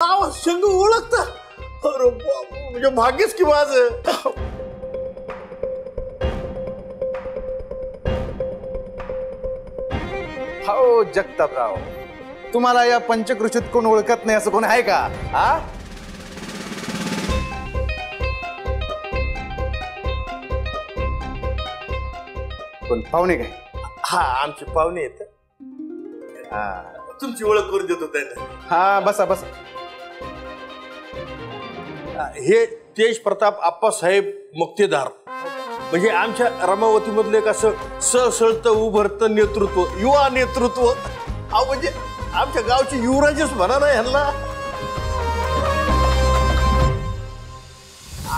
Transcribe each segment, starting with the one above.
आवाज संग ओळखता? अरे म्हणजे भाग्यच की माझं. हो जगतापराव, तुम्हाला या पंचकृषीत कोण ओळखत नाही असं कोण आहे का? हा कोण पाहुणे काय? हा आमचे पाहुणे आहेत. तुमची ओळख करून देतो त्यांना. हा बसा बसा. हे तेज प्रताप आप्पासाहेब मुक्तेदार, म्हणजे आमच्या रमावती मधलं एक असं सळसळतं उभरतं नेतृत्व, युवा नेतृत्व. अहो म्हणजे आमच्या गावचे युवराजच म्हणा ना ह्यांना.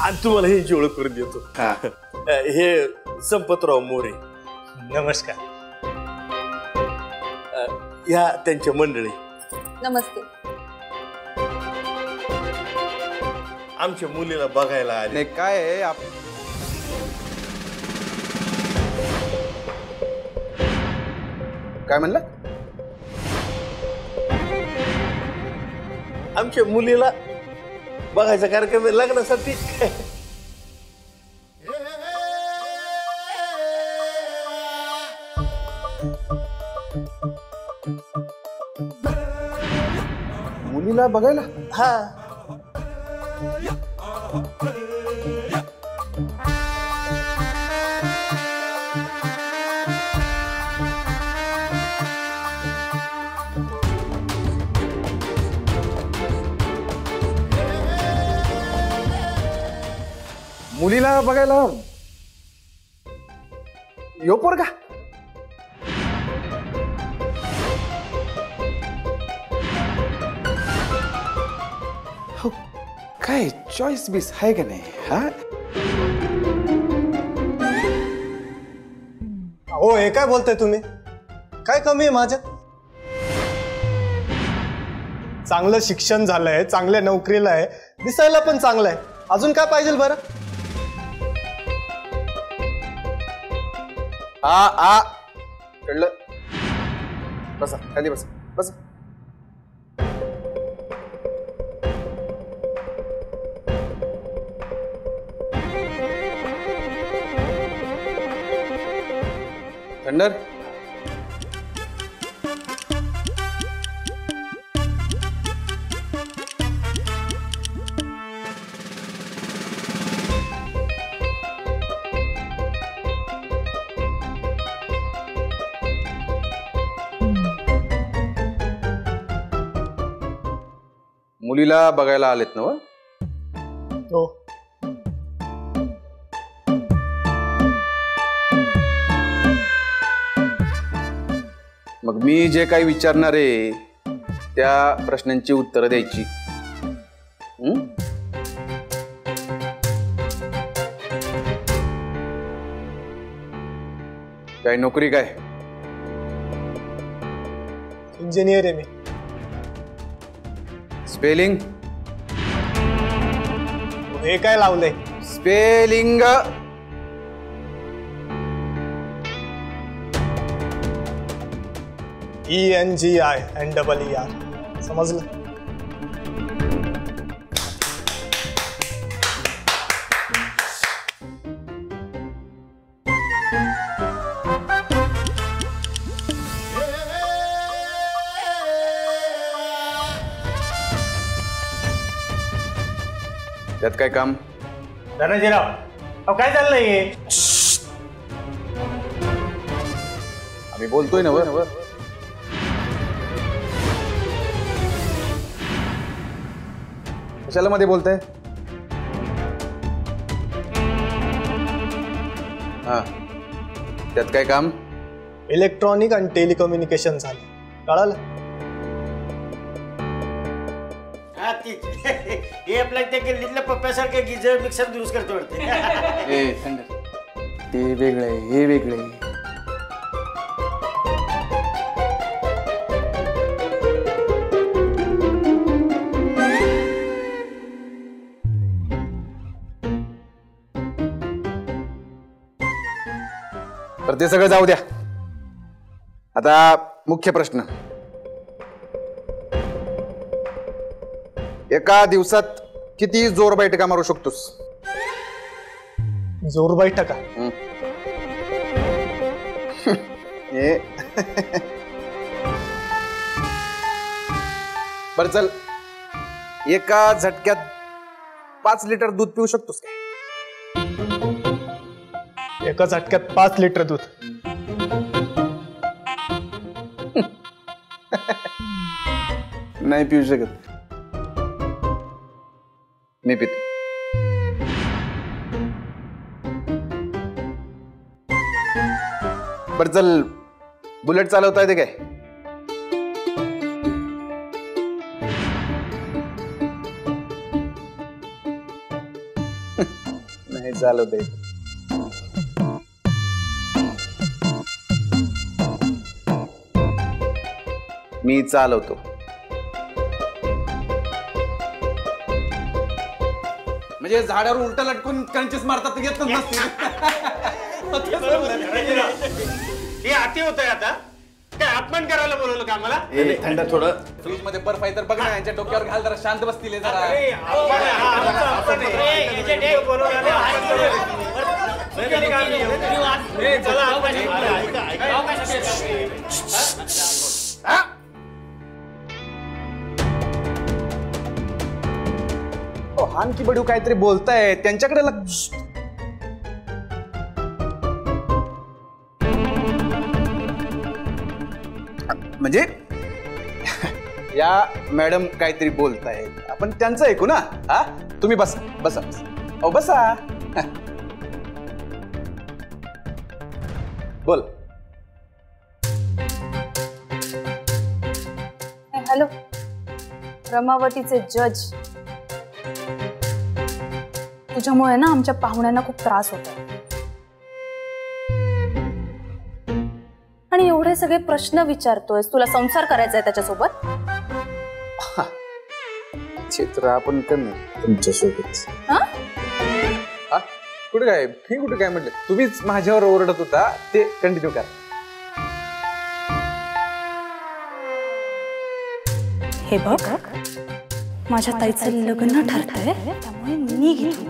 आणि तुम्हाला ह्यांची ओळख करून देतो. हे संपतराव मोरे. नमस्कार. या त्यांच्या मंडळी. नमस्ते. आमच्या मुलीला बघायला आले. नाही काय आहे काय म्हणलं? आमच्या मुलीला बघायचा कार्यक्रम लग्नासाठी. मुलीला बघायला? हा. मुलीला बघायला यो पोरगा? हो काय चॉईस बीस आहे का नाही? हा हो हे काय बोलताय तुम्ही? काय कमी आहे माझ्यात? चांगलं शिक्षण झालंय, चांगल्या नोकरीला आहे, दिसायला पण चांगलं आहे. अजून काय पाहिजे बरं? कळलं. बसा खाली बसा बसा. थंडर मुलीला बघायला आलेत ना? हो. मग मी जे काही विचारणार आहे त्या प्रश्नांची उत्तरं द्यायची. काय नोकरी काय? इंजिनियर आहे मी. स्पेलिंग? हे काय लावलंय? स्पेलिंग. ENGINEER. समजलं? त्यात काय काम? धनंजयराव, अहो काय चाललंय? आम्ही बोलतोय ना वर. कशाला मध्ये बोलताय? हा त्यात काय काम? इलेक्ट्रॉनिक आणि टेलिकम्युनिकेशन झालं. कळालं? हे आपल्या त्या गल्लीतल्या पप्प्यासारखं गिझर मिक्सर दुरुस्त करतो वाटते. हे वेगळं आहे, हे वेगळं आहे. तर ते सगळं जाऊ द्या. आता मुख्य प्रश्न, एका दिवसात किती जोर बैठका मारू शकतोस? जोर बैठका हे बर चल, एका झटक्यात 5 लिटर दूध पिऊ शकतोस का? एका झटक्यात 5 लिटर दूध? नाही पिऊ शकत. मी पितो. बर चल, बुलेट चालवता येते काय? नाही चालवता येत. मी चालवतो. म्हणजे झाडावर उलट लटकून कंचीस मारतात तर घेतच नसतील. हे आती होतंय आता. काय अपमान करायला बोलवलं का आम्हाला? थंड थोडं. फ्रीज मध्ये बर्फ आहे तर बघ ना, यांच्या डोक्यावर घाल जरा, शांत बसतील हे जरा. हान की बडू काहीतरी बोलताय, त्यांच्याकडे लक्ष. म्हणजे या मॅडम काहीतरी बोलतायत, आपण त्यांचं ऐकू ना. हा, तुम्ही बसा बसा बसा. ओ बसा. बोल. हॅलो, रमावतीचे जज. तुझ्यामुळे ना आमच्या पाहुण्यांना खूप त्रास होतो आणि एवढे सगळे प्रश्न विचारतोयस. तुला संसार करायचा आहे त्याच्यासोबत? चित्र आपण करणार तुमच्यासोबत. हा? हा? कुठे काय मी कुठे काय म्हटलं? तुम्हीच माझ्यावर ओरडत होता, ते कंटिन्यू करा. हे बघ, माझ्या ताईचं लग्न ठरतंय, त्यामुळे मी घेतो.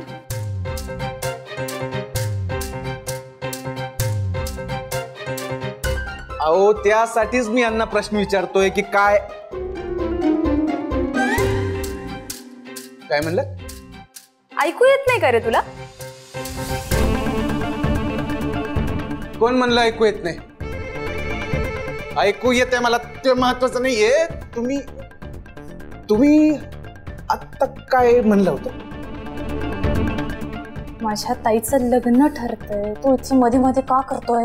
अहो, त्यासाठीच मी यांना प्रश्न विचारतोय की काय काय म्हणलं? ऐकू येत नाही का रे तुला? कोण म्हणलं ऐकू येत नाही? ऐकू येते मला, ते महत्वाचं नाहीये. तुम्ही आता काय म्हणलं होतं? माझ्या ताईचं लग्न ठरतंय, तू इथे मध्ये मध्ये का करतोय?